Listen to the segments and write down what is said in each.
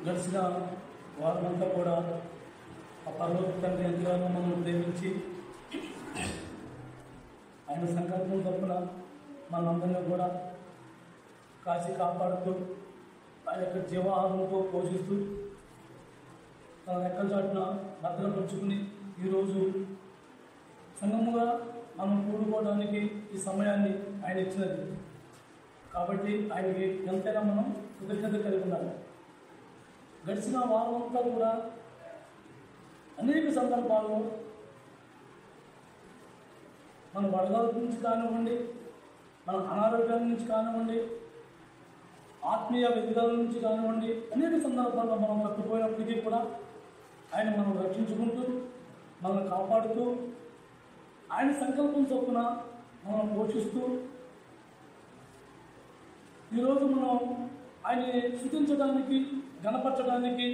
గడిచిన వారమంతా కూడా ఆ పరలోక తండ్రి ఎంతగానో మనం ప్రేమించి ఆయన సంకల్పం తప్పున మనందరినీ కూడా కాచి కాపాడుతూ ఆ యొక్క జీవాహారంతో పోషిస్తూ తన రెక్కల చాటున భద్రపరుచుకుని ఈరోజు సంఘముగా మనం కూడుకోవడానికి ఈ సమయాన్ని ఆయన ఇచ్చినది కాబట్టి ఆయనకి ఎంతైనా మనం కృతజ్ఞత కలిగి ఉండాలి. గడిచిన వారం అంతా కూడా అనేక సందర్భాల్లో మన వడగాల నుంచి కానివ్వండి, మన అనారోగ్యాల నుంచి కానివ్వండి, ఆత్మీయ ఎదుగుదల నుంచి కానివ్వండి, అనేక సందర్భాల్లో మనం తప్పిపోయినప్పటికీ కూడా ఆయన మనం రక్షించుకుంటూ మనల్ని కాపాడుతూ ఆయన సంకల్పం చొప్పున మనం పోషిస్తూ ఈరోజు మనం ఆయన్ని స్తుతించడానికి గణపరచడానికి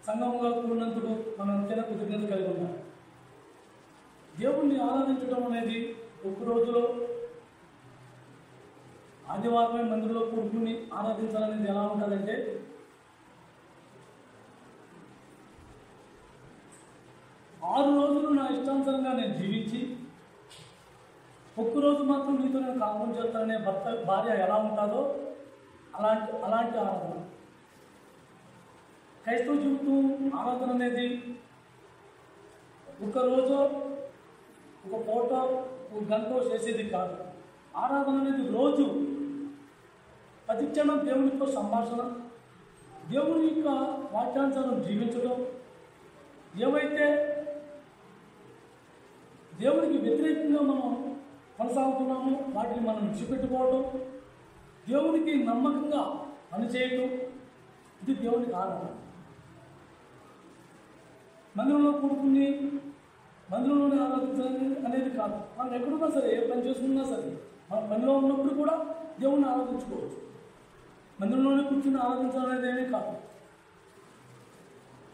సంఘముగా కూడినందుకు మనం ఎంతైనా కృతజ్ఞత కలిగి ఉన్నాం. దేవుణ్ణి ఆరాధించడం అనేది ఒక్క రోజులో ఆదివారమే మందిరంలో కూర్చుని ఆరాధించాలనేది ఎలా ఉంటుందంటే, 6 రోజులు నా ఇష్టానుసారంగా నేను జీవించి ఒక్కరోజు మాత్రం నీతో నేను కాపురం చేస్తాననే భార్య ఎలా ఉంటుందో అలాంటి ఆరాధన. క్రైస్తవ జీవితం ఆరాధన అనేది ఒక రోజు ఒక పూట ఒక గంట చేసేది కాదు. ఆరాధన అనేది రోజు ప్రతిక్షణం దేవునితో సంభాషణ, దేవుని యొక్క వాక్యానుసారం జీవించడం, ఏవైతే దేవునికి వ్యతిరేకంగా మనం కొనసాగుతున్నామో వాటిని మనం విడిచిపెట్టుకోవడం, దేవునికి నమ్మకంగా పనిచేయటం, ఇది దేవునికి ఆరాధన. మందిరంలో కూడుకుని మందిరంలోనే ఆరాధించాలని అనేది కాదు. మనం ఎక్కడున్నా సరే, ఏ పని చేసుకున్నా సరే, మన పనిలో ఉన్నప్పుడు కూడా దేవుణ్ణి ఆరాధించుకోవచ్చు. మందిరంలోనే కూర్చుని ఆరాధించాలనేది ఏమీ కాదు.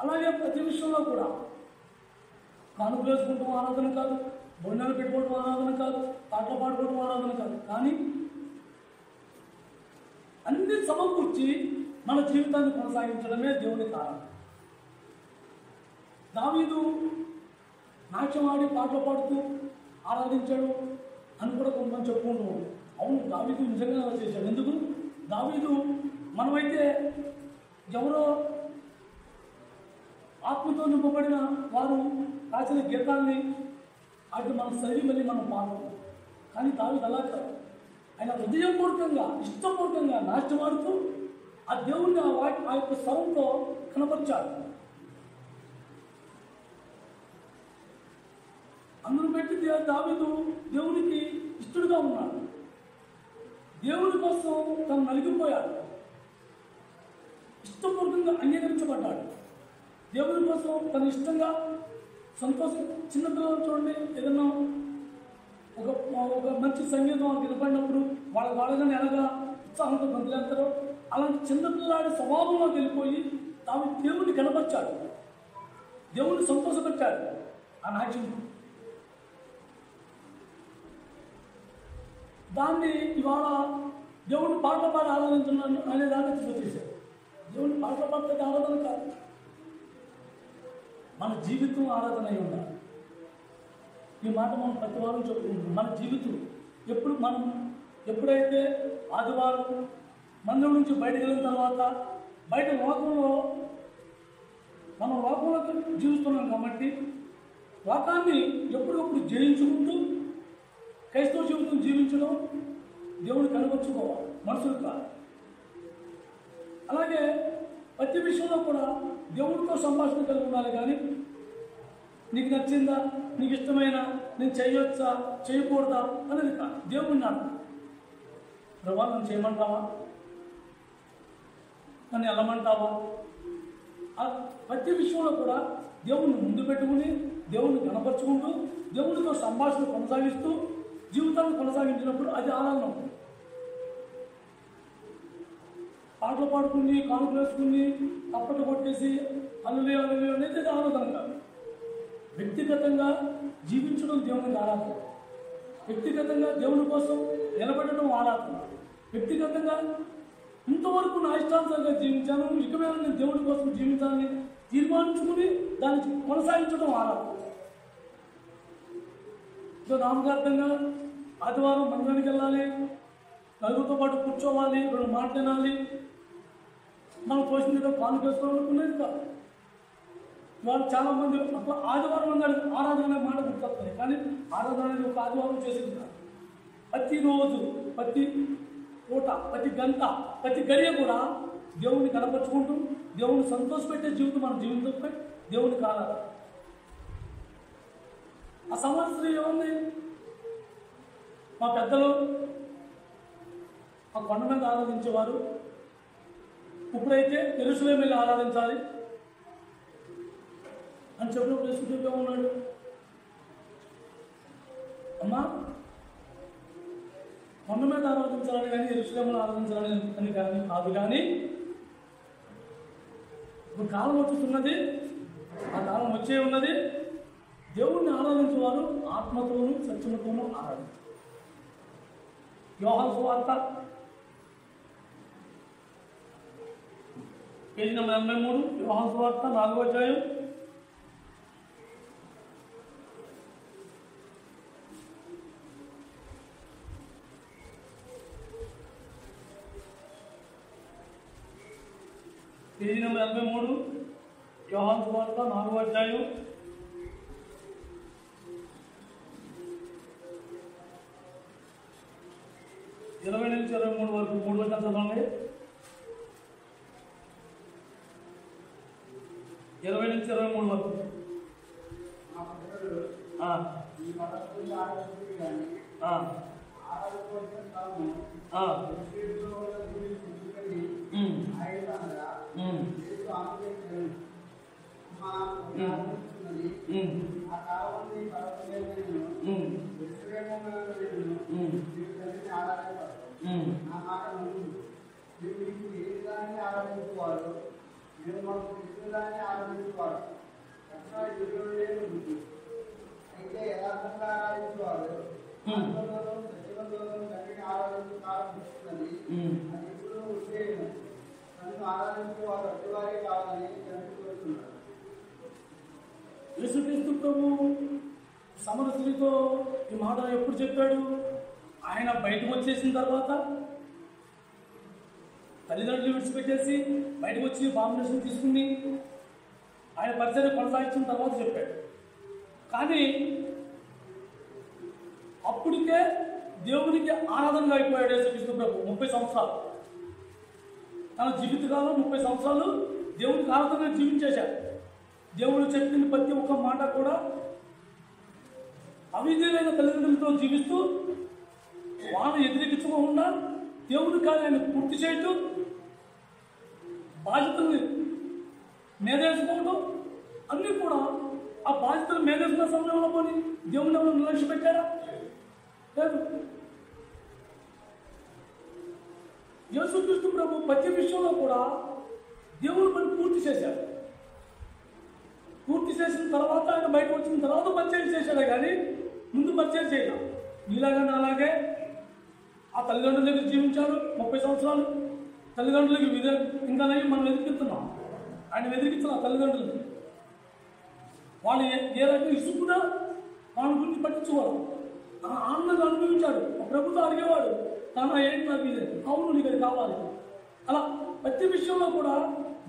అలాగే ప్రతి విషయంలో కూడా కానుకలు వేసుకుంటాం ఆరాధన కాదు, బొండాలు పెట్టుకోవడం ఆరాధన కాదు, పాటలు పాడుకోవడం ఆరాధన కాదు. కానీ అన్ని సమకూర్చి మన జీవితాన్ని కొనసాగించడమే దేవునికి ఆరాధన. దావీదు నాట్యం ఆడి పాటలు పాడుతూ ఆరాధించాడు అని కూడా కొంతమంది చెప్పుకుంటూ ఉంటాడు. అవును, దావీదు నిజంగా అలా చేశాడు. ఎందుకు? దావీదు మనమైతే ఎవరో ఆత్మతో నింపబడిన వారు రాసిన గీతాన్ని అటు మనం చదివి మళ్ళీ మనం పాడతాం. కానీ దావీదు అలా కాదు. ఆయన హృదయపూర్వకంగా ఇష్టపూర్వకంగా నాట్యమాడుతూ ఆ దేవుణ్ణి ఆ యొక్క స్వరంతో కనపరిచాడు. అందును పెట్టి దావీదు దేవునికి ఇష్టడుగా ఉన్నాడు. దేవుని కోసం తను నలిగిపోయాడు, ఇష్టపూర్వకంగా అంగీకరించబడ్డాడు. దేవుని కోసం తను ఇష్టంగా సంతోషం. చిన్నపిల్లలు చూడండి, ఏదన్నా ఒక మంచి సంగీతం వినపడినప్పుడు వాళ్ళని ఎలాగా ఉత్సాహంతో బదిలేస్తారో అలాంటి చిన్నపిల్లాడి స్వభావంలోకి వెళ్ళిపోయి తాను దేవుణ్ణి కనపరిచాడు, దేవుణ్ణి సంతోషపెట్టాడు ఆ నాట్యం. దాన్ని ఇవాళ దేవుడిని పాటలు పాడి ఆరాధించున్నాను అనే దాన్ని తీసుకొచ్చేసాడు. దేవుడిని పాటలు పాడితే ఆరాధన కాదు, మన జీవితం ఆరాధన అయి ఉండాలి. ఈ మాట మనం ప్రతి వారం చెప్పుకుంటున్నాం. మన జీవితం ఎప్పుడైతే ఆదివారం మందిరం నుంచి బయటకు వెళ్ళిన తర్వాత బయట లోకంలో మనం లోకంలో జీవిస్తున్నాం కాబట్టి లోకాన్ని ఎప్పటికప్పుడు జయించుకుంటూ క్రైస్తవ జీవితం జీవించడం దేవుడు కనపరుచుకోవాలి, మనుషులు కాదు. అలాగే ప్రతి విషయంలో కూడా దేవుడితో సంభాషణ కలిగి ఉండాలి. కానీ నీకు నచ్చిందా, నీకు ఇష్టమైన, నేను చేయొచ్చా చేయకూడదా అనేది కాదు. దేవుడిని అన్నాడు, ప్రభా నన్ను చేయమంటావా, నన్ను వెళ్ళమంటావా? ప్రతి విషయంలో కూడా దేవుణ్ణి ముందు పెట్టుకుని దేవుణ్ణి కనపరుచుకుంటూ దేవుడితో సంభాషణ కొనసాగిస్తూ జీవితాన్ని కొనసాగించినప్పుడు అది ఆనందం. పాటలు పాడుకుని కానుకలు వేసుకుని తప్పట్లు కొట్టేసి అల్లులే అనేది ఆరాధన కాదు. వ్యక్తిగతంగా జీవించడం దేవునికి ఆరాధన, వ్యక్తిగతంగా దేవుని కోసం నిలబడడం ఆరాధన, వ్యక్తిగతంగా ఇంతవరకు నా ఇష్టానుసారంగా జీవించాను, ఇక మీద నేను దేవుడి కోసం జీవించాలని తీర్మానించుకుని దాన్ని కొనసాగించడం ఆరాధన. నామకార్థంగా ఆదివారం మందిరానికి వెళ్ళాలి, నలుగురితో పాటు కూర్చోవాలి, 2 మాటలు వినాలి, మనం తోసిన కాను చేసుకోవాలనుకునేది కాదు. వాళ్ళు చాలామంది అప్పుడు ఆదివారం అన్నాడు ఆరాధన అనే మాట గుర్తొస్తుంది, కానీ ఆరాధన అనేది ఒక ఆదివారం చేసేది కాదు. ప్రతిరోజు, ప్రతి పూట, ప్రతి గంట, ప్రతి గడియ కూడా దేవుడిని కనపరుచుకుంటూ దేవుడిని సంతోషపెట్టే జీవితం మన జీవితంపై దేవుడికి ఆరాధన. ఆ సమాజ స్త్రీ ఏముంది, మా పెద్దలు ఆ కొండ మీద ఆరాధించేవారు, ఇప్పుడైతే యెరూషలేము వెళ్ళి ఆరాధించాలి అని చెప్పినప్పుడు యేసుక్రీస్తు ఉన్నాడు, అమ్మా కొండ మీద ఆరాధించాలని కానీ యెరూషలేములో ఆరాధించాలని అని కానీ కాదు, కానీ ఇప్పుడు కాలం వచ్చుతున్నది, ఆ కాలం వచ్చే ఉన్నది, దేవుణ్ణి ఆరాధించేవారు ఆత్మతోనూ సత్యముతోనూ ఆరాధించారు. యోహాను సువార్త పేజీ నెంబర్ 83, యోహాను సువార్త 4వ అధ్యాయం 83, యోహాను సువార్త 4వ అధ్యాయం 20 నుంచి 23 వరకు 3 వచనాలు చదవండి. 20 నుంచి 23 వరకు. ఆరాధించేవారు నేను మాకు కృష్ణుదాన్ని ఆరాధించేవారు అయితే యథార్థంగా ఆరాధించేవారు సత్యవంతులను తండ్రిని ఆరాధించే కాలం వస్తున్నది. అది ఎప్పుడు ఉండేను. నన్ను ఆరాధించేవారు అడ్డువారే కావాలని తండ్రి కోరుతున్నారు. యేసుక్రీస్తు ప్రభు సమర స్త్రీతో ఈ మాట ఎప్పుడు చెప్పాడు? ఆయన బయటకు వచ్చేసిన తర్వాత, తల్లిదండ్రులు విడిచిపెట్టేసి బయటకు వచ్చి బాప్టిజం తీసుకుని ఆయన పరిచయం కొనసాగించిన తర్వాత చెప్పాడు. కానీ అప్పటికే దేవునికి ఆరాధనగా అయిపోయాడు యేసుక్రీస్తు ప్రభు. 30 సంవత్సరాలు తన జీవితకాలం 30 సంవత్సరాలు దేవునికి ఆరాధనగా జీవించేశాడు. దేవుడు చెప్పిన ప్రతి ఒక్క మాట కూడా అవిధేయులైన తల్లిదండ్రులతో జీవిస్తూ వాళ్ళని ఎదిరించుకోకుండా దేవుని కార్యాన్ని పూర్తి చేయటం, బాధ్యతల్ని మేదేసుకోవడం, అన్నీ కూడా ఆ బాధ్యతలు మేదేసుకున్న సమయంలో పోని దేవుని ఎవరు నిర్లక్ష్య పెట్టారా? లేదు. యేసుక్రీస్తు ప్రభు ప్రతి విషయంలో కూడా దేవుని పని పూర్తి చేశాడు. పూర్తి చేసిన తర్వాత ఆయన బయట వచ్చిన తర్వాత పరిచయం చేశాడే కానీ ముందు పరిచయం చేయడం. నీలాగా నాలాగే ఆ తల్లిదండ్రుల దగ్గర జీవించాడు 30 సంవత్సరాలు. తల్లిదండ్రులకి ఇంకా మనం ఎదిరిస్తున్నాం. ఆయన ఎదిరిస్తున్నాం తల్లిదండ్రులకి. వాళ్ళు ఏ రకంగా ఇసుకున్నా వాళ్ళ గురించి పట్టించుకోవాలి. ఆనందంగా అనుభవించాడు. ప్రభుత్వం అడిగేవాడు, నాన్న ఏంటి నాకు ఇది, అవును నీకు అది కావాలి. అలా ప్రతి విషయంలో కూడా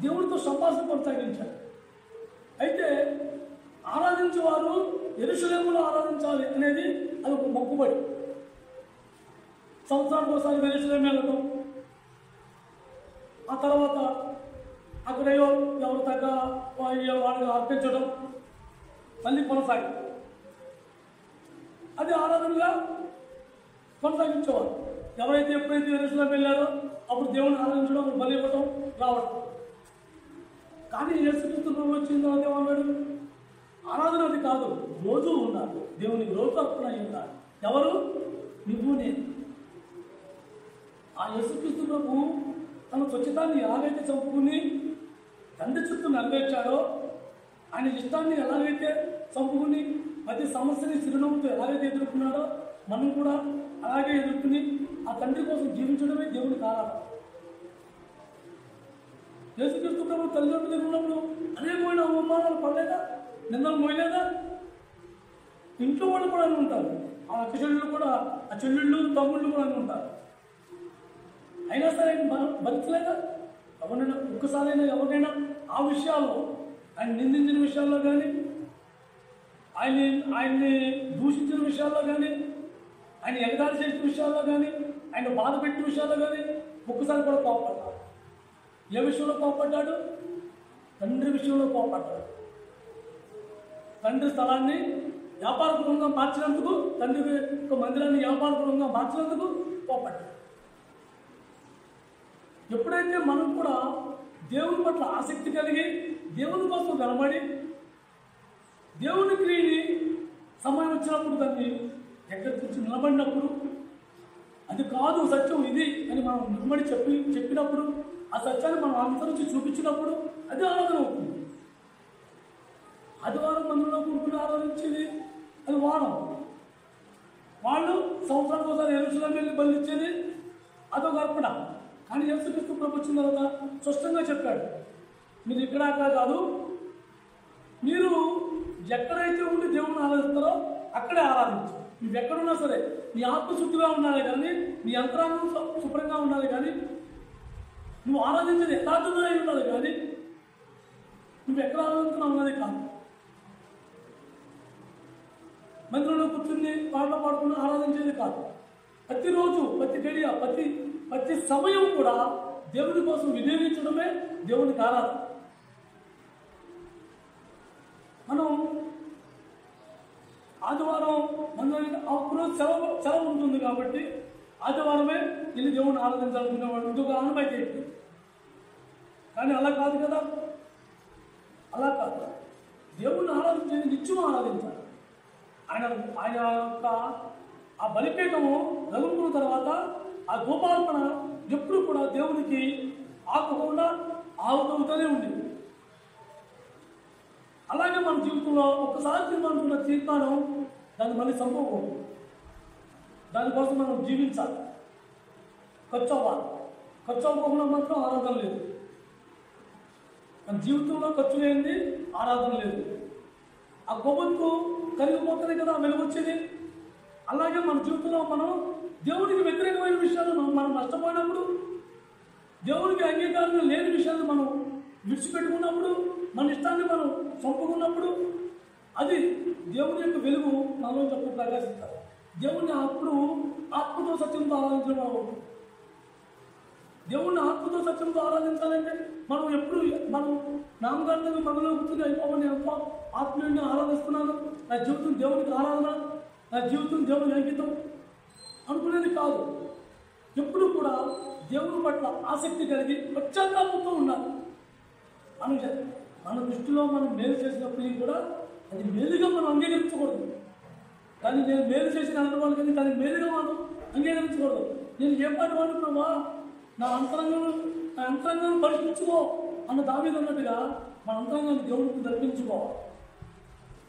దేవుడితో సంభాషణ కొనసాగించాడు. అయితే ఆరాధించేవారు యెరూషలేములో ఆరాధించాలి అనేది అది ఒక మొక్కుబడి. సంవత్సరానికి ఒకసారి యెరూషలేము వెళ్ళడం, ఆ తర్వాత అక్కడ ఎవరు తగ్గ వాళ్ళని అర్పించడం, మళ్ళీ కొనసాగి అది ఆరాధనగా కొనసాగించేవారు. ఎవరైతే ఎప్పుడైతే యెరూషలేము వెళ్ళారో అప్పుడు దేవుని ఆరాధించడం, బలి ఇవ్వడం, రావడం. కానీ యేసుక్రీస్తు ప్రభు వచ్చిన తర్వాత ఏమన్నాడు? ఆరాధన అది కాదు, రోజు ఉండాలి, దేవునికి రోజు అర్పణ అయి ఉండాలి. ఎవరు? నువ్వు నేను. ఆ యేసుక్రీస్తు ప్రభు తన స్వచ్ఛతాన్ని ఎలాగైతే చంపుకుని తండ్రి చుట్టూ నెరవేర్చాడో, ఆయన ఇష్టాన్ని ఎలాగైతే చంపుకుని ప్రతి సమస్యని చిరునవ్వుతో ఎలాగైతే ఎదుర్కొన్నాడో, మనం కూడా అలాగే ఎదుర్కొని ఆ తండ్రి కోసం జీవించడమే దేవునికి ఆరాధన. యేసుక్రీస్తు ప్రభు తల్లిదండ్రుల దగ్గర ఉన్నప్పుడు అనేకమైన అవమానాలు పడలేదా, నిందలు మోయలేదా? ఇంట్లో వాళ్ళు కూడా అని ఉంటారు, ఆ అక్క చెల్లెళ్ళు కూడా, ఆ చెల్లెళ్ళు తమ్ముళ్ళు కూడా అని ఉంటారు. అయినా సరే మనం భరించలేదా? ఎవరైనా ఒక్కసారైనా ఎవరినైనా ఆ విషయాల్లో, ఆయన నిందించిన విషయాల్లో కానీ, ఆయన్ని దూషించిన విషయాల్లో కానీ, ఆయన ఎగతాళి చేసిన విషయాల్లో కానీ, ఆయన బాధ పెట్టిన విషయాల్లో కానీ ఒక్కసారి కూడా కోపడ్డాడు. ఏ విషయంలో కోపడ్డాడు? తండ్రి విషయంలో కోపడ్డాడు. తండ్రి స్థలాన్ని వ్యాపారపూర్వంగా మార్చినందుకు, తండ్రి యొక్క మందిరాన్ని వ్యాపారపూర్వంగా మార్చినందుకు కోపడ్డాడు. ఎప్పుడైతే మనం కూడా దేవుని పట్ల ఆసక్తి కలిగి దేవుని కోసం నిలబడి దేవుని క్రియని సమయం వచ్చినప్పుడు దాన్ని ఎక్కడి నుంచి నిలబడినప్పుడు, అది కాదు సత్యం ఇది అని మనం నిలబడి చెప్పినప్పుడు, ఆ సత్యాన్ని మనం అనుసరించి చూపించినప్పుడు అది ఆరాధన అవుతుంది. ఆదివారం మందిరంలో కూర్చుని ఆరాధించేది అది వారం. వాళ్ళు సంవత్సరానికి ఒకసారి యెరూషలేము వెళ్ళి బలిచ్చేది అదొక అర్పణ. కానీ యేసుక్రీస్తు ప్రభు వచ్చిన తర్వాత స్పష్టంగా చెప్పాడు, మీరు ఇక్కడ కాదు, మీరు ఎక్కడైతే ఉండి దేవుని ఆరాధిస్తారో అక్కడే ఆరాధించు. నువ్వు ఎక్కడున్నా సరే నీ ఆత్మశుద్ధిగా ఉండాలి కానీ, నీ యంత్రాంగం శుభ్రంగా ఉండాలి కానీ, నువ్వు ఆరాధించేది యథార్థంగా ఉండాలి కానీ, నువ్వు ఎక్కడ ఆరాధించున్నావు అన్నది కాదు. మందిరంలో కూర్చుని పాటలు పాడుకుని ఆరాధించేది కాదు. ప్రతిరోజు, ప్రతి గడియ, ప్రతి సమయం కూడా దేవుని కోసం వినియోగించడమే దేవునికి ఆరాధన. మనం ఆదివారం మందిరానికి ఒక్కరోజు సెలవు ఉంటుంది కాబట్టి ఆదివారమే వెళ్ళి దేవుని ఆరాధించాలనుకునేవాడు ఇంకొక అనుభూతి ఏంటి. కానీ అలా కాదు కదా, అలా కాదు. దేవుణ్ణి ఆరాధించేది నిత్యం ఆరాధించాలి. ఆయన యొక్క ఆ బలిపీఠము రగులుకున్న తర్వాత ఆ ధూపార్పణ ఎప్పుడు కూడా దేవునికి ఆపకుండా ఆవుతూనే ఉండేది. అలాగే మన జీవితంలో ఒక్కసారి తీర్మానించుకున్న తీర్మానం దాన్ని మళ్ళీ సంభవకూడదు. దానికోసం మనం జీవించాలి, ఖర్చు అవ్వాలి. ఖర్చు అవ్వకుండా మాత్రం ఆరాధన లేదు. మన జీవితంలో ఖర్చు లేనిది ఆరాధన లేదు. ఆ కొవ్వొత్తు కరిగిపోతుంది కదా వెలుగొచ్చేది. అలాగే మన జీవితంలో మనం దేవునికి వ్యతిరేకమైన విషయాలు మనం నష్టపోయినప్పుడు, దేవునికి అంగీకారం లేని విషయాలు మనం విడిచిపెట్టుకున్నప్పుడు, మన ఇష్టాన్ని మనం చంపుకున్నప్పుడు, అది దేవుని యొక్క వెలుగు మనలో చెప్పు ప్రకాశిస్తారు. దేవుణ్ణి అప్పుడు ఆత్మతో సత్యంతో ఆరాధించడం మనం. దేవుణ్ణి ఆత్మతో సత్యంతో ఆరాధించాలంటే మనం ఎప్పుడు మనం నామకార్థంగా మనలో కూర్చుని అయిపోమని ఎంతో ఆత్మీయుడిని ఆరాధిస్తున్నాను, నా జీవితం దేవునికి ఆరాధన, నా జీవితం దేవుని అంకితం అనుకునేది కాదు. ఎప్పుడు కూడా దేవుని పట్ల ఆసక్తి కలిగి పశ్చాత్తాపంతో ఉండాలి. మన దృష్టిలో మనం మేలు చేసినప్పటికీ కూడా అది మేలుగా మనం అంగీకరించకూడదు. కానీ నేను మేలు చేసిన అనుభవాలు కానీ దాన్ని మేలుగా మనం అంగీకరించకూడదు. నేను ఏ పాటి వాడిని ప్రభా, నా అంతరంగాన్ని పరిశీలించుకో అన్న దావీదు అన్నట్టుగా మన అంతరంగాన్ని దేవుడికి దర్పించుకోవాలి.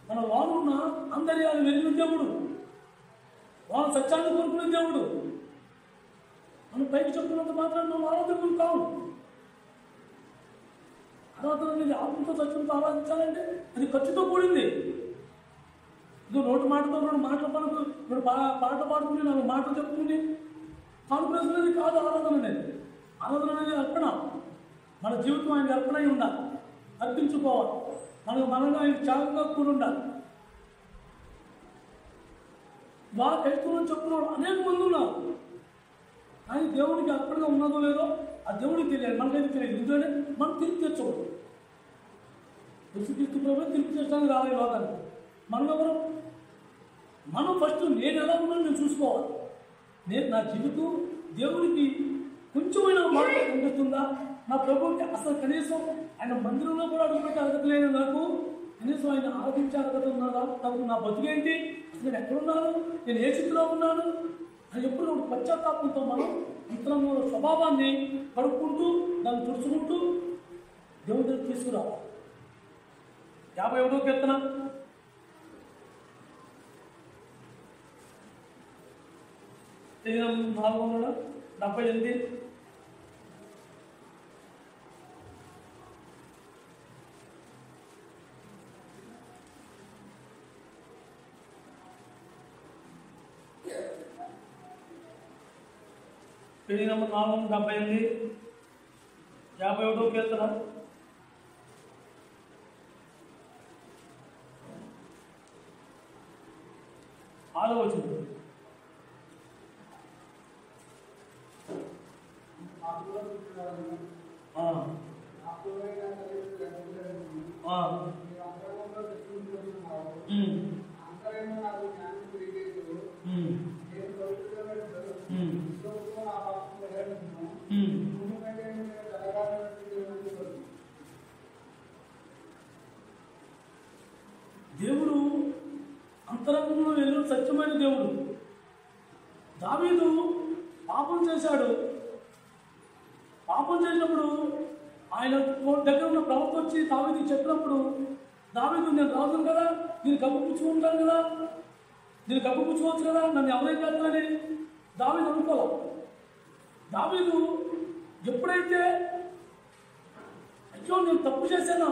మన వాడు ఉన్న అంతర్యాలు వెలిగిన దేవుడు, వాళ్ళ సత్యాన్ని కోరుకునే దేవుడు. మనం పైకి చెప్తున్నంత మాత్రం మనం ఆరాధకులు కావు. ఆరాధన అనేది ఆత్మతో సత్యంతో ఆరాధించాలంటే అది ఖర్చుతో కూడింది. ఇది నోటి మాటతో రెండు మాటలు పలుకు, ఇప్పుడు పాట పాడుకుని 4 మాటలు చెప్పుకుని కాన్ఫరెన్స్ అనేది కాదు ఆరాధన అనేది. ఆరాధన అనేది అర్పణ. మన జీవితం ఆయన అర్పణ అయి ఉండాలి, అర్పించుకోవాలి. మనగా ఆయన త్యాగంగా కూడి ఉండాలి. వాళ్ళ క్రైస్తవులను చెప్పుకున్నాడు అనేక మంది ఉన్నారు. కానీ దేవునికి అర్పణగా ఉన్నదో లేదో ఆ దేవుడికి తెలియాలి, మనకైతే తెలియదు. ఎందుకంటే మనం తిరిగి తెచ్చకూడదు. యేసుక్రీస్తు ప్రభువే తిరిగి తెచ్చడానికి రావాలి లోకానికి. మనం ఎవరు? మనం ఫస్ట్ నేను ఎలా ఉన్నాను నేను చూసుకోవాలి. నా జీవితం దేవునికి కొంచెమైనా మాట కనిపిస్తుందా? నా ప్రభువుకి అసలు కనీసం ఆయన మందిరంలో కూడా అడుగుపెట్టే అర్హత లేని నాకు కనీసం ఆయన ఆరాధించే అర్హత ఉన్నదా? నా బతుకేంటి? అసలు నేను ఎక్కడున్నాను? నేను ఏ స్థితిలో ఉన్నాను అని ఎప్పుడు పశ్చాత్తాపంతో మనం అంతరంగ స్వభావాన్ని కడుక్కుంటూ దాన్ని తుడుచుకుంటూ దేవుడి దగ్గర తీసుకురావాలి. 51వ కీర్తన 478. పేజీ నెంబర్ 478, 51వ కీర్తన. ఆలోచన దేవుడు అంతరంగంలో వెళ్ళిన సత్యమైన దేవుడు. దావీదు పాపం చేశాడు. పాపం చేసినప్పుడు ఆయన దగ్గర ఉన్న ప్రవక్త వచ్చి దావీదుకి చెప్పినప్పుడు, దావీదు నేను రాజును కదా, నేను కప్పుపుచ్చుకుంటాను కదా, నేను కప్పుపుచ్చుకోవచ్చు కదా, నన్ను ఎవరైనా చేస్తానని దావీదు అనుకోవాలి. దావీదు ఎప్పుడైతే అయ్యో నేను తప్పు చేశానా,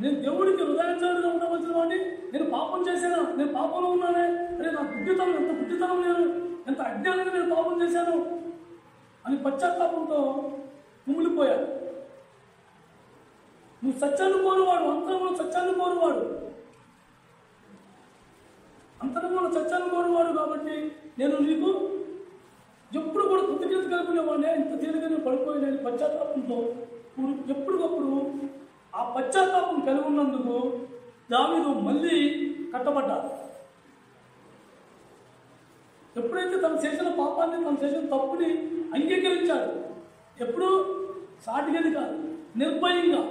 నేను దేవుడికి హృదయంగా ఉండవలసిన వాడిని, నేను పాపం చేశానా, నేను పాపంలో ఉన్నానే, అరే నా బుద్ధితనం ఎంత బుద్ధితనం, నేను ఎంత అజ్ఞానంగా నేను పాపం చేశాను అని పశ్చాత్తాపంతో కుమిలిపోయాడు. నువ్వు సత్యాన్ని కోరువాడు, అంతరంలో సత్యాన్ని కోరువాడు, అంతరంలో సత్యాన్ని కోరువాడు కాబట్టి నేను నీకు ఎప్పుడు కూడా కృతజ్ఞత కలుగునేవాడిని, ఇంత తేలిగా నేను పడిపోయిన పశ్చాత్తాపంతో ఎప్పటికప్పుడు ఆ పశ్చాత్తాపం కలిగి ఉన్నందుకు దావీదు మళ్ళీ కట్టబడ్డాడు. ఎప్పుడైతే తను చేసిన పాపాన్ని, తను చేసిన తప్పుని అంగీకరించాడు, ఎప్పుడు సాటిగది కాదు, నిర్భయంగా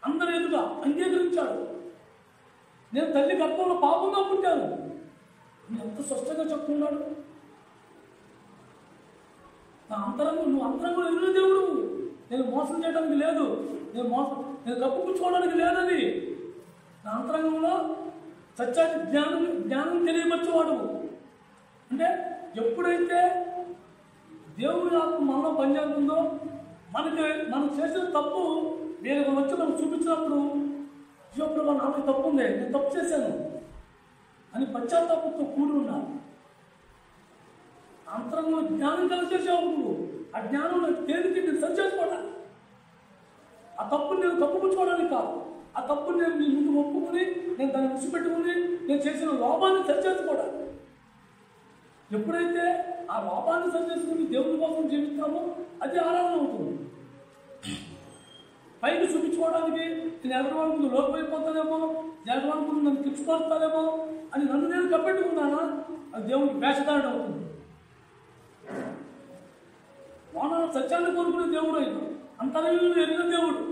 అందరి ఎదుగా అంగీకరించాడు. నేను తల్లి గర్భంలో పాపంగా పుట్టాను, ఎంత స్పష్టంగా చెప్తున్నాడు. నా అంతరంగం, నువ్వు అంతరంగంలో ఎదురు దేవుడు, నేను మోసం చేయడానికి లేదు, నేను కప్పుపుచ్చుకోవడానికి లేదని నా అంతరంగంలో సత్యాన్ని జ్ఞానం తెలియవచ్చేవాడు. అంటే ఎప్పుడైతే దేవుడి ఆత్మ మనలో పనిచేస్తుందో, మనం చేసిన తప్పు నేను వచ్చి మనం చూపించినప్పుడు, ఇప్పుడు నాకు తప్పు ఉంది, నేను తప్పు చేశాను అని పశ్చాత్తాపంతో కూడి ఉన్నాను. అంతరంగంలో జ్ఞానం కలిసేసావు నువ్వు. ఆ జ్ఞానం తేలికి నేను సరిచేసుకోవడానికి, ఆ తప్పుని నేను తప్పుపుచ్చుకోవడానికి కాదు, ఆ తప్పుని నేను నీ ముందు ఒప్పుకుని నేను దాన్ని విడిచిపెట్టుకుని నేను చేసిన లోపాన్ని సరిచేసుకోవడానికి. ఎప్పుడైతే ఆ లోపాన్ని సరిచేసుకుని దేవుని కోసం జీవిస్తామో అది ఆరాధన అవుతుంది. పైకి చూపించుకోవడానికి నేను ఎదరవాళ్ళకు లోపమైపోతానేమో, ఎదరవాళ్ళకు నన్ను తెచ్చుకొస్తానేమో అని నన్ను నేను కప్పెట్టుకున్నానా, అది దేవునికి వేషధారణ అవుతుంది. మన సత్యాన్ని కోరుకునే దేవుడు అయినా, అంతర్యంలో ఎరిగిన దేవుడు,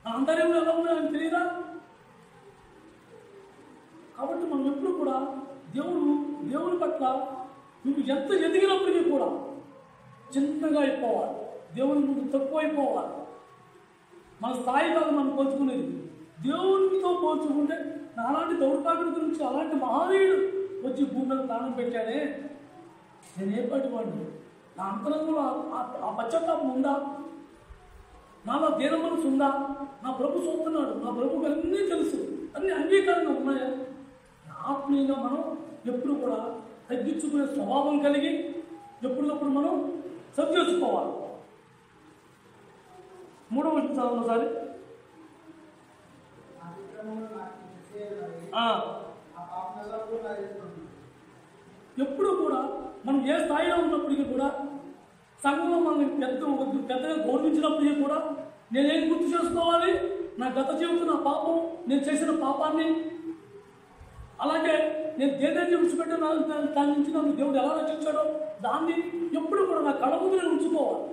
ఆ అంతర్యంలో ఎలా ఉన్నాయో అని తెలియదా? కాబట్టి మనం ఎప్పుడు కూడా దేవుని పట్ల నువ్వు ఎంత ఎదిగినప్పటికీ కూడా చిన్నగా అయిపోవాలి, దేవుని ముందు తక్కువ అయిపోవాలి. మన స్థాయి కాదు మనం పోల్చుకునేది, దేవునితో పోల్చుకుంటే అలాంటి దౌర్భాగ్యుడి గురించి అలాంటి మహనీయుడు వచ్చి భూమిలో ప్రాణం పెట్టాడే, నేను ఏ పాటి వాడిని, నా అంతరంగంలో ఆ పశ్చాత్తాపం ఉందా, నాలో దీన మనసు ఉందా, నా ప్రభు చూస్తున్నాడు, నా ప్రభుకి అన్నీ తెలుసు, అన్ని అంగీకారంగా ఉన్నాయా? ఆత్మీయంగా మనం ఎప్పుడు కూడా తగ్గించుకునే స్వభావం కలిగి ఎప్పటికప్పుడు మనం సరి చేసుకోవాలి. 3వ వచనం చదవండి ఒకసారి. ఎప్పుడు కూడా మనం ఏ స్థాయిలో ఉన్నప్పటికీ కూడా, సంఘంలో మనం పెద్దగా గౌరవించినప్పటికీ కూడా నేనేం గుర్తు చేసుకోవాలి, నా గత జీవితం, నా పాపం, నేను చేసిన పాపాన్ని, అలాగే నేను దేని విడిచిపెట్టిన దాని నుంచి నన్ను దేవుడు ఎలా రక్షించాడో దాన్ని ఎప్పుడు కూడా నా కళ్ళ ముందు నేను ఉంచుకోవాలి.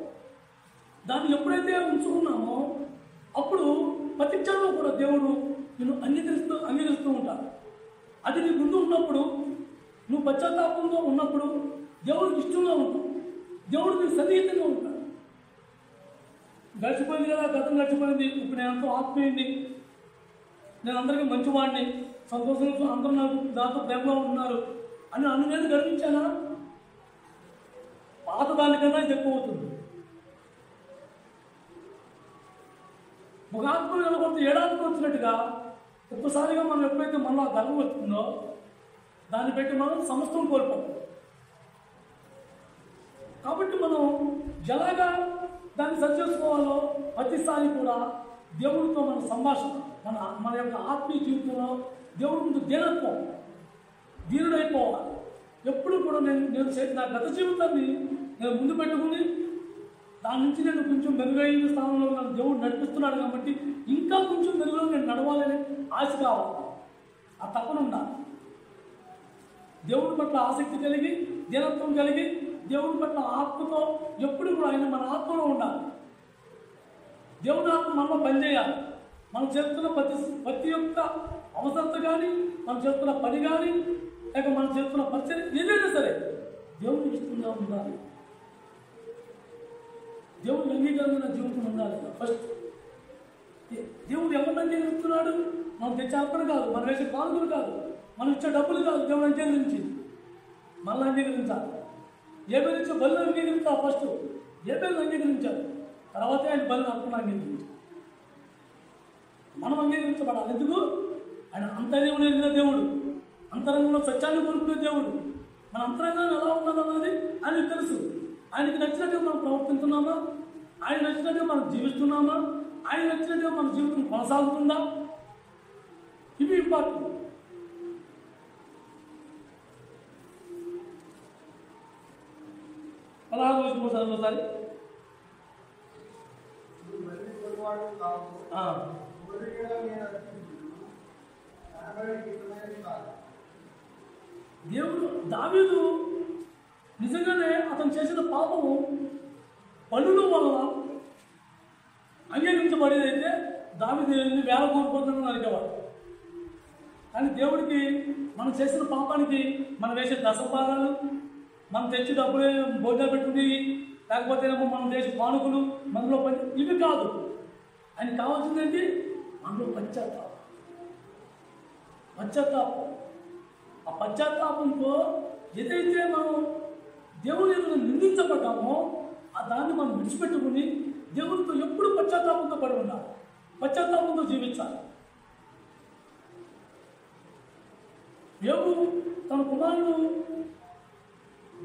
దాన్ని ఎప్పుడైతే ఉంచుకున్నామో అప్పుడు ప్రతి క్షణంలో కూడా దేవుడు నేను అంగీకరిస్తూ ఉంటాడు. అది నీ ముందు ఉన్నప్పుడు, నువ్వు పశ్చాత్తాపంతో ఉన్నప్పుడు దేవుడికి ఇష్టంగా ఉంటావు, దేవుడికి సన్నిహితంగా ఉంటాడు. గడిచిపోయింది కదా, గతం గడిచిపోయింది, ఇప్పుడు నేను ఎంతో ఆత్మీయుడిని, నేను అందరికీ మంచివాడిని, సంతోషంతో అందరూ నాతో ప్రేమగా ఉన్నారు అని నన్ను నేను గర్వించానా? పాత దానికన్నా ఇది ఎక్కువ అవుతుంది. ఒక ఆత్మ నిలబడితే ఏడాత్మ వచ్చినట్టుగా ఒక్కసారిగా మనం ఎప్పుడైతే మనలో ఆ గర్వం వస్తుందో దాన్ని పెట్టి మనం సమస్తం కోల్పోతాం. కాబట్టి మనం ఎలాగా దాన్ని సరిచేసుకోవాలో ప్రతిసారి కూడా దేవుడితో మన సంభాషణ, మన యొక్క ఆత్మీయ జీవితంలో దేవుడి ముందు దీనుడైపోవాలి. ఎప్పుడు కూడా నేను నా గత జీవితాన్ని నేను ముందు పెట్టుకుని దాని నుంచి నేను కొంచెం మెరుగైన స్థానంలో నన్ను దేవుడు నడిపిస్తున్నాడు కాబట్టి ఇంకా కొంచెం మెరుగులో నేను నడవాలని ఆశ కావాలి, ఆ తపన ఉండాలి. దేవుడి పట్ల ఆసక్తి కలిగి, దీనత్వం కలిగి, దేవుడి పట్ల ఆత్మతో ఎప్పుడు కూడా ఆయన మన ఆత్మలో ఉండాలి. దేవుడి ఆత్మ మనలో పనిచేయాలి. మనం చేస్తున్న ప్రతి ఒక్క అవసరత కానీ, మనం చేస్తున్న పని కానీ, లేక మనం చేస్తున్న పరిచయం ఏదైనా సరే దేవుడికి ఇష్టంగా ఉండాలి. దేవుడికి అంగీకారమైన జీవితం ఉండాలి. ఫస్ట్ దేవుడు ఎవరిని అంగీకరిస్తున్నాడు? మనం తెచ్చే అర్పణ కాదు, మనం వేసే కానుకలు కాదు, మనం ఇచ్చే డబ్బులు కాదు. దేవుడు అంగీకరించి మళ్ళీ అంగీకరించాలి. ఏ పేరు ఇచ్చే బలు అంగీకరించాలి. ఫస్ట్ ఏ పేరు అంగీకరించాలి, తర్వాతే ఆయన బలు అర్పణ అంగీకరించాలి. మనం అంగీకరించబడాలి. ఎందుకు? ఆయన అంతర్యంలో ఎదిగిన దేవుడు, అంతరంగంలో సత్యాన్ని కోరుకునే దేవుడు. మన అంతరంగాన్ని ఎలా ఉన్నదన్నది ఆయనకు తెలుసు. ఆయనకి నచ్చినట్టుగా మనం ప్రవర్తిస్తున్నామా? ఆయన నచ్చినట్టుగా మనం జీవిస్తున్నామా? ఆయన నచ్చినట్టుగా మన జీవితం కొనసాగుతుందా? ఇవి ఇంపార్టెంట్. పదహారు రోజులు చదువుతారు. దేవుడు దావీదు నిజంగానే అతను చేసిన పాపము పనుల వల్ల అంగీకరించబడేదైతే దావీదు వేల కోల్పోతున్న నరికేవాడు. కానీ దేవుడికి మనం చేసిన పాపానికి మనం వేసే దశభాగాలు, మనం తెచ్చి డబ్బులు భోజనాలు పెట్టుకుని, లేకపోతే మనం చేసే పానుకులు, మనలో పని, ఇవి కాదు. ఆయన కావాల్సిందేంటి? మనలో పశ్చాత్తాపం. ఆ పశ్చాత్తాపంతో ఏదైతే మనం దేవుని ఎదురు నిందించబడ్డామో ఆ దాన్ని మనం విడిచిపెట్టుకుని దేవునితో ఎప్పుడు పశ్చాత్తాపంతో పడి ఉండాలి, పశ్చాత్తాపంతో జీవించాలి. యోబు తన కుమారుడు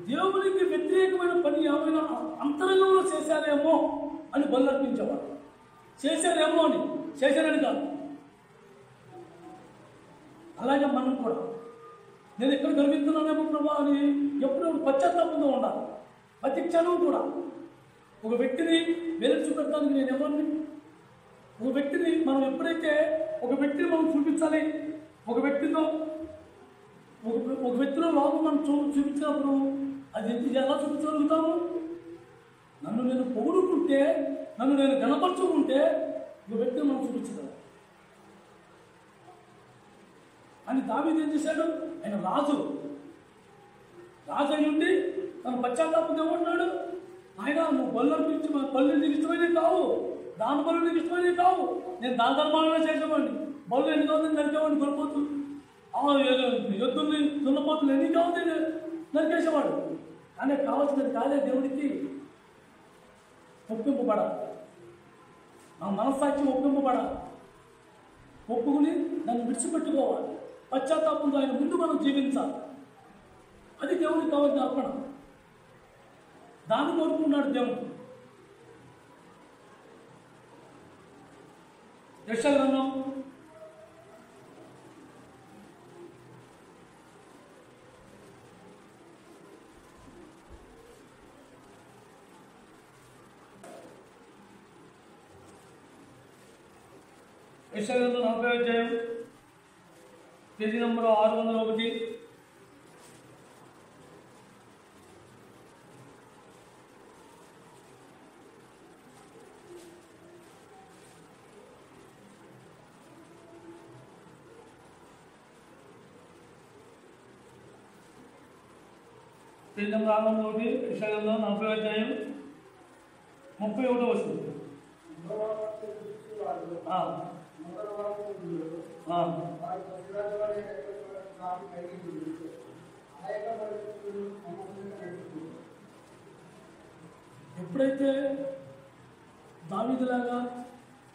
దేవునికి వ్యతిరేకమైన పని ఏమైనా అంతరంగంలో చేశారేమో అని బలర్పించేవాడు. చేశారేమో అని, చేశారని కాదు. అలాగే మనం కూడా నేను ఎక్కడ గర్విస్తున్నానేమో ప్రభా అని ఎప్పుడు పశ్చాత్తాపంతో ఉండాలి. ప్రతి క్షణం కూడా ఒక వ్యక్తిని వెలుగు చూపెట్టడానికి నేను ఎవరిని, ఒక వ్యక్తిని మనం ఎప్పుడైతే ఒక వ్యక్తిని మనం చూపించాలి, ఒక వ్యక్తిలో లోపం మనం చూపించినప్పుడు అది ఎలా చూపించగలుగుతాము? నన్ను నేను పొగుడుకుంటే, నన్ను నేను గణపరచుకుంటే ఒక వ్యక్తిని మనం చూపించగలం. అని దావీదు ఏం చేశాడు? ఆయన రాజు అయి ఉండి తన పశ్చాత్తాపం ఏమంటున్నాడు? ఆయన నువ్వు బలు నీకు ఇష్టమైనవి కావు, దాని బలు నీకు ఇష్టమైనవి కావు. నేను దాన ధర్మాలనే చేసేవాడిని, బలు ఎన్ని కావాలి నరికేవాడిని, గొడపోతులు ఎద్దుల్ని దున్నపోతులు ఎన్ని కావాలి నరికేసేవాడు. కానీ కావాల్సినది కాదే దేవుడికి. ఒప్పింపబడాలి, ఆ మనస్సాక్షి ఒప్పింపబడాలి. ఒప్పుకుని దాన్ని విడిచిపెట్టుకోవాలి. పశ్చాత్తాపంతో ఆయన ముందు మనం జీవించాలి. అది దేవుడికి కావాల్సిన అర్పణ. దాన్ని కోరుకున్నాడు దేవుడు. యెషయా గ్రంథం 40వ అధ్యాయం పేజీ నంబర్ 601. పేజీ నంబర్ 601, యెషయా గ్రంథం 40వ అధ్యాయం 31వ వచనం. ఎప్పుడైతే దావీదులాగా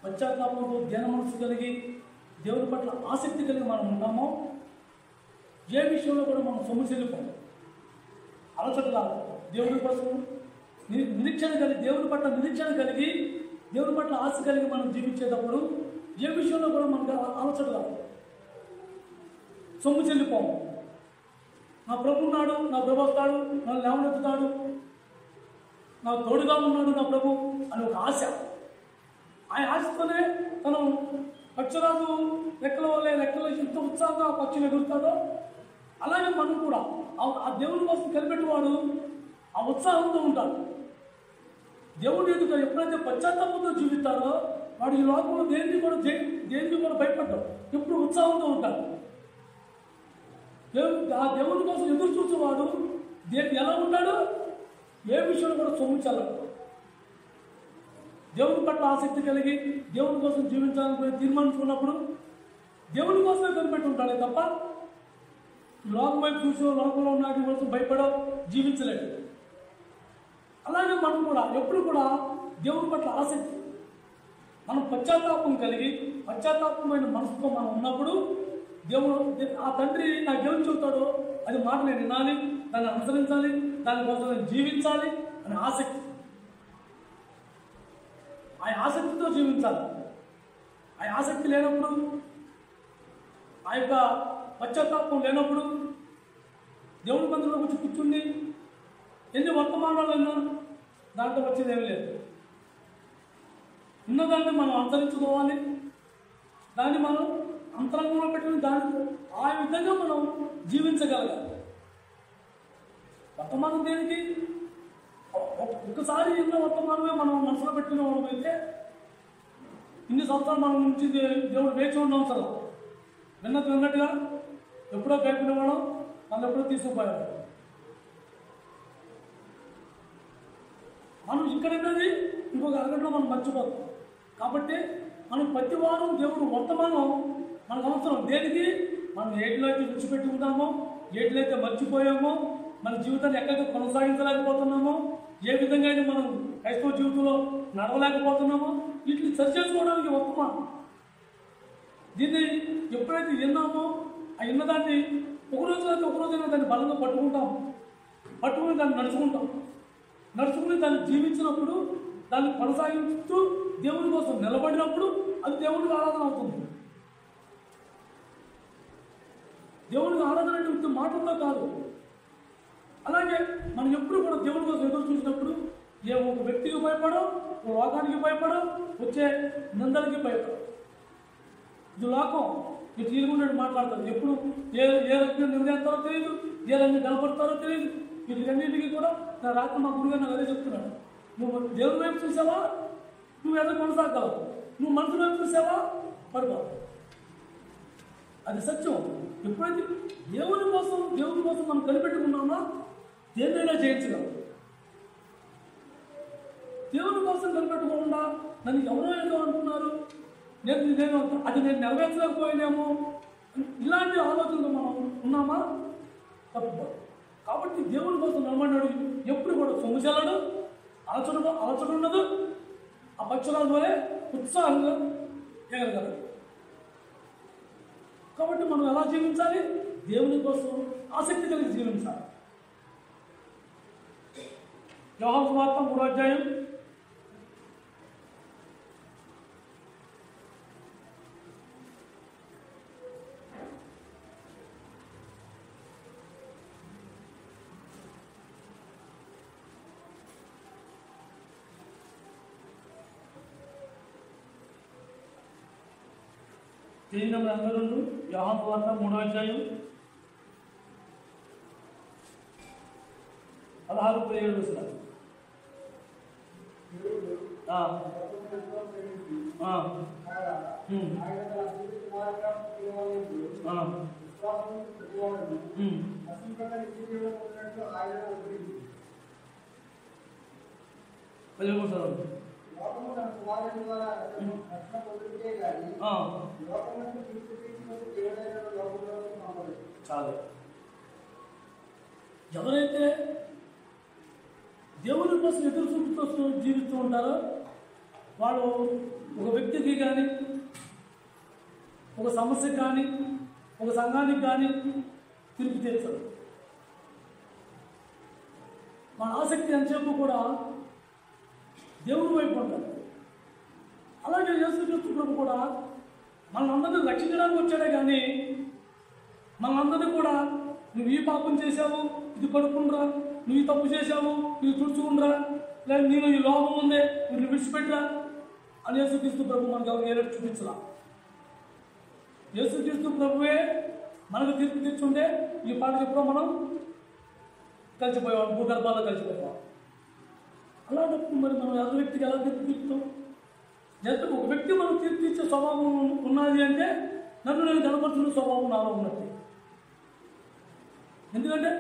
పశ్చాత్తాపంతో ధ్యాన మనసు కలిగి దేవుడి పట్ల ఆసక్తి కలిగి మనం ఉంటామో, ఏ విషయంలో కూడా మనం సొమ్ము చెల్లిపోతాం, అలసట కాదు. దేవుడి కోసం నిరీక్షణ కలిగి, దేవుని పట్ల నిరీక్షణ కలిగి, దేవుని పట్ల ఆశ కలిగి మనం జీవించేటప్పుడు ఏ విషయంలో కూడా మనకు ఆలోచన కాదు. సొమ్ము చెల్లిపోము. నా ప్రభు ఉన్నాడు, నా ప్రభు వస్తాడు, నన్ను లేవనెత్తుతాడు, నాకు తోడుగా ఉన్నాడు నా ప్రభు అని ఒక ఆశ. ఆ ఆశతోనే తను పక్షిరాజు రెక్కల వల్లే రెక్కలు ఎంత ఉత్సాహంగా ఆ పక్షిని ఎగురుతాడో అలాగే మనం కూడా ఆ దేవుని కోసం కనిపెట్టేవాడు ఆ ఉత్సాహంతో ఉంటాడు. దేవుడు ఎదుట ఎప్పుడైతే పశ్చాత్తాపంతో జీవిస్తాడో వాడు ఈ లోకంలో దేనికి కూడా భయపడ్డాడు, ఎప్పుడు ఉత్సాహంతో ఉంటాడు. ఆ దేవుని కోసం ఎదురు చూసేవాడు ఎలా ఉంటాడు, ఏ విషయంలో కూడా సొమ్ము చల్లడు. దేవుని పట్ల ఆసక్తి కలిగి దేవుని కోసం జీవించాలని తీర్మానించుకున్నప్పుడు దేవుని కోసమే కనిపెట్టి ఉంటాడే తప్ప లోకం వైపు చూసో లోకంలో ఉన్న వాటి కోసం భయపడో జీవించలేడు. అలాగే మనం కూడా ఎప్పుడు కూడా దేవుని పట్ల ఆసక్తి, మనం పశ్చాత్తాపం కలిగి పశ్చాత్తాపమైన మనసుతో మనం ఉన్నప్పుడు దేవుడు ఆ తండ్రి నాకు ఏం చెబుతాడో అది మాట నేను వినాలి, దాన్ని అనుసరించాలి, దానికోసం నేను జీవించాలి అనే ఆసక్తి. ఆ ఆసక్తితో జీవించాలి. ఆ ఆసక్తి లేనప్పుడు, ఆ యొక్క పశ్చాత్తాపం లేనప్పుడు దేవుడి మందిరంలో వచ్చి కూర్చుండి ఎన్ని వర్తమానాలన్నా దాంట్లో వచ్చేది ఏమి లేదు. ఉన్నదాన్ని మనం అనుసరించుకోవాలి, దాన్ని మనం అంతరంగంలో పెట్టుకుని దాని ఆ విధంగా మనం జీవించగలగాలి. వర్తమానం దేనికి? ఒక్కసారి ఎన్నో వర్తమానమే మనం మనసులో పెట్టుకునే వాళ్ళం అయితే ఇన్ని సంవత్సరాలు మనం నుంచి దేవుడు వేచి ఉండడం అసలు విన్నట్టుగా ఎప్పుడో కట్టుకునేవాళ్ళం, వాళ్ళు ఎప్పుడో తీసుకుపోయాడు. మనం ఇక్కడన్నది ఇంకొక అరగంటలో మనం మర్చిపోతాం. కాబట్టి మనం ప్రతి వారం దేవుడు వర్తమానం మనకు అవసరం. దేనికి? మనం ఏటిలో అయితే విడిచిపెట్టి ఉంటామో, ఏటిలో అయితే మర్చిపోయామో, మన జీవితాన్ని ఎక్కడైతే కొనసాగించలేకపోతున్నామో, ఏ విధంగా అయితే మనం క్రైస్తవ జీవితంలో నడవలేకపోతున్నామో వీటిని సరి చేసుకోవడానికి వర్తమానం. దీన్ని ఎప్పుడైతే విన్నామో ఆ విన్నదాన్ని ఒకరోజు దాన్ని బలంగా పట్టుకుని దాన్ని నడుచుకుని దాన్ని జీవించినప్పుడు, దాన్ని కొనసాగిస్తూ దేవుని కోసం నిలబడినప్పుడు అది దేవునికి ఆరాధన అవుతుంది. దేవునికి ఆరాధన అంటే మాటల్లో కాదు. అలాగే మనం ఎప్పుడు కూడా దేవుని కోసం ఎదురు చూసినప్పుడు ఏ ఒక వ్యక్తికి భయపడో, ఒక లోకానికి భయపడో, వచ్చే నిందలకి భయపడో. ఇది లోకం ఇటు తీరుగుండేది మాట్లాడతారు. ఎప్పుడు ఏ రకంగా నిర్ణయిస్తారో తెలియదు, ఏ రకంగా కనపడతారో తెలియదు. వీటికన్నింటికి కూడా నా రాత్రి మా గురుగారు నాకు అదే చెప్తున్నాడు. నువ్వు దేవుని వైపు చూసావా, నువ్వు ఏదో కొనసాగలవు. నువ్వు మనసు వైపు చూసావా, పడిపోవు. అది సత్యం. ఎప్పుడైతే దేవుని కోసం మనం కనిపెట్టుకున్నామో దేన్నైనా జయించగలం. దేవుని కోసం కనిపెట్టుకోకుండా నన్ను ఎవరో ఏదో అంటున్నారు, అది నేను నెరవేర్చలేకపోయినేమో, ఇలాంటి ఆలోచనలు మనం ఉన్నామా, తప్పుకోవాలి. కాబట్టి దేవుని కోసం నిలబడినాడు ఎప్పుడు కూడా సొమ్ము చెల్లడు, అలచడు ఉండదు. ఆ పక్షురాజు వలె ఉత్సాహంగా ఎగరగలడు. కాబట్టి మనం ఎలా జీవించాలి? దేవుని కోసం ఆసక్తి కలిగి జీవించాలి. యోహాను సువార్త 3వ అధ్యాయం 8:42 యోహాను సువార్త 3వ అధ్యాయం 16-17 వచనాలు. చాలు. ఎవరైతే దేవుని కోసం ఎదురు చూపుతూ జీవిస్తూ ఉంటారో వాళ్ళు ఒక వ్యక్తికి కానీ, ఒక సమస్యకి కానీ, ఒక సంఘానికి కానీ తిరిగి తీర్చరు. మన ఆసక్తి ఎంతసేపు కూడా దేవుడి వైపు ఉంటుంది. అలాగే యేసుక్రీస్తు ప్రభు కూడా మనందరినీ రక్షించడానికి వచ్చాడే కానీ మనందరినీ కూడా నువ్వు ఈ పాపం చేశావు, ఇది కడుక్కుండ్రా, నువ్వు ఈ తప్పు చేశావు, నువ్వు తుడుచుకుండ్రా, లేదా నేను ఈ లోపం ఉందే నువ్వు విడిచిపెట్టరా అని యేసుక్రీస్తు ప్రభు మనకు ఏదైనా చూపించలా. యేసుక్రీస్తు ప్రభువే మనకు తీర్పు తీర్చుంటే ఈ పాట ఎప్పుడో మనం కలిసిపోయేవాడు, భూగర్భాల్లో కలిసిపోయేవాడు. అలాంటప్పుడు మరి మనం ఎదుటి వ్యక్తికి ఎలా తీర్పు తీర్చుతాం? ఎంత ఒక వ్యక్తి మనం తీర్పు తీర్చే స్వభావం ఉన్నది అంటే నన్ను నేను కనపరుచుకునే స్వభావం నాలో ఉన్నట్టు. ఎందుకంటే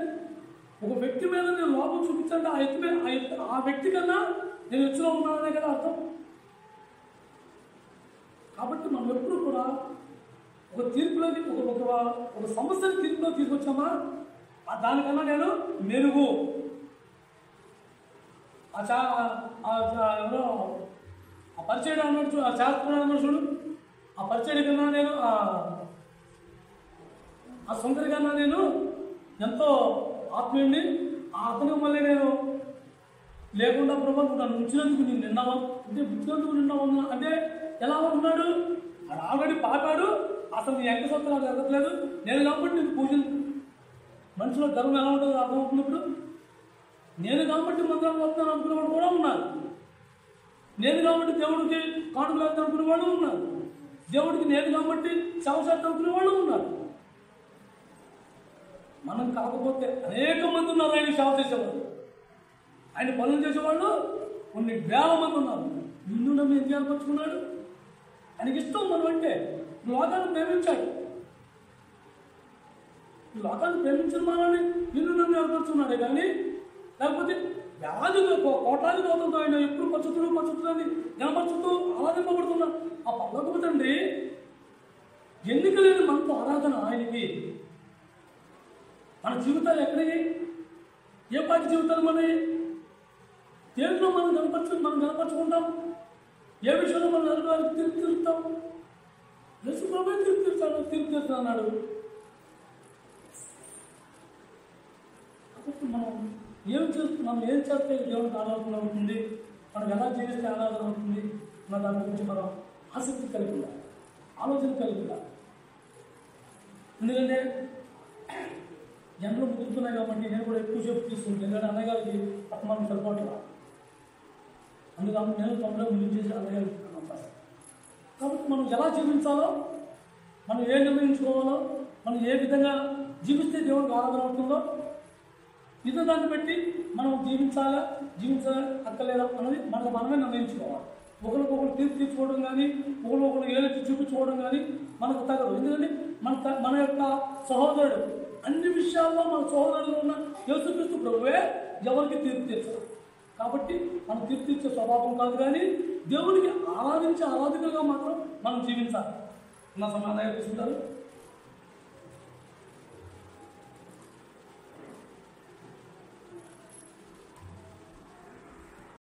ఒక వ్యక్తి మీద నేను లోపం చూపించాలంటే ఆ వ్యక్తి కన్నా నేను ఎత్తులో ఉన్నాననే కదా అర్థం. కాబట్టి మనం ఎప్పుడు కూడా ఒక తీర్పులోకి ఒక సమస్యని తీర్పులో తీసుకొచ్చామా దానికన్నా నేను మెరుగు ఎవరో ఆ పరిచయం అన్నట్టు ఆ శాస్త్రం మనుషుడు ఆ పరిచయం కన్నా నేను ఆ సొంతరి కన్నా నేను ఎంతో ఆత్మీయుడిని. ఆ అతను మళ్ళీ నేను లేకుండా ప్రభు నన్ను ఉంచినందుకు నేను నిన్నావా అంటే ఉంచినందుకు నిన్నావా అంటే ఎలా ఉన్నాడు? అది ఆల్రెడీ పాపాడు, అసలు నీ ఎంక సొంత నాకు ఎదగట్లేదు, నేను కాబట్టి నేను పూజలు మనుషులో గర్వం ఎలా ఉంటుందో అర్థమవుతున్నప్పుడు నేను కాబట్టి మంత్రాలు వస్తాను అనుకునేవాడు కూడా ఉన్నారు. నేను కాబట్టి దేవుడికి కానుకలు వేస్తాను అనుకునేవాడు ఉన్నారు. దేవుడికి నేను కాబట్టి సేవ చేస్తాను అనుకునేవాళ్ళు ఉన్నారు. మనం కాకపోతే అనేక మంది ఉన్నారు ఆయన సేవ చేసేవాళ్ళు, ఆయన పనులు చేసేవాళ్ళు కొన్ని వేల మంది ఉన్నారు. నిన్ను నమ్మి ఎందుకు ఏర్పరచుకున్నాడు? ఆయనకి ఇష్టం మనం అంటే లోకాన్ని ప్రేమించాడు. లోకాన్ని ప్రేమించిన మనల్ని నిన్ను నమ్మి ఏర్పరచుకున్నాడే కానీ లేకపోతే వ్యాధితో కోటాది దోతంతో ఆయన ఎప్పుడు పచ్చుతుని గణపరుచుతూ ఆరాధింపబడుతున్నా ఆ పల్లకు తండ్రి ఎన్నిక లేని మనతో ఆరాధన ఆయనకి. మన జీవితాలు ఎక్కడయ్యి? ఏ పాటి జీవితాలు మనవి? దేంట్లో మనం కనపరుచుకుంటాం? ఏ విషయంలో మనం నలుగురికి తీర్పు తీరుతాం? యేసు ప్రభువే తీర్పు తీరుతున్నాడు. కాబట్టి మనం ఏం చేస్తే దేవునికి ఆరాధన అవుతుంది, మనం ఎలా జీవిస్తే ఆరాధన అవుతుంది మన దాని గురించి మనం ఆసక్తి కలిగి ఉండాలి, ఆలోచన కలిగి ఉండాలి. ఎందుకంటే ఎండలు ముదురుతున్నాయి కాబట్టి నేను కూడా ఎక్కువసేపు తీసుకుంటాను. ఎందుకంటే అన్నగారికి పట్టణం సరిపోవట్లా, అందుకని నేను తొందరగా ముందు చేసి అన్నగారికి ఉంటాను. కాబట్టి మనం ఎలా జీవించాలో, మనం ఏ నిర్ణయించుకోవాలో, మనం ఏ విధంగా జీవిస్తే దేవుడికి ఆరాధన అవుతుందో ఇదే దాన్ని బట్టి మనం అక్కర్లేదా అన్నది మనమే నిర్ణయించుకోవాలి. ఒకరికొకరు తీర్పు తీర్చుకోవడం కానీ ఒకరు ఏలెత్తి చూపించుకోవడం కానీ మనకు తగదు. ఎందుకంటే మన యొక్క సహోదరుడు అన్ని విషయాల్లో మన సహోదరుడు ఉన్న యేసుక్రీస్తు ప్రభువే ఎవరికి తీర్పు తీర్చరు. కాబట్టి మనం తీర్పు తీర్చే స్వభావం కాదు, కానీ దేవునికి ఆరాధించే ఆరాధికలుగా మాత్రం మనం జీవించాలి. నా సమాధానం తీసుకుంటారు.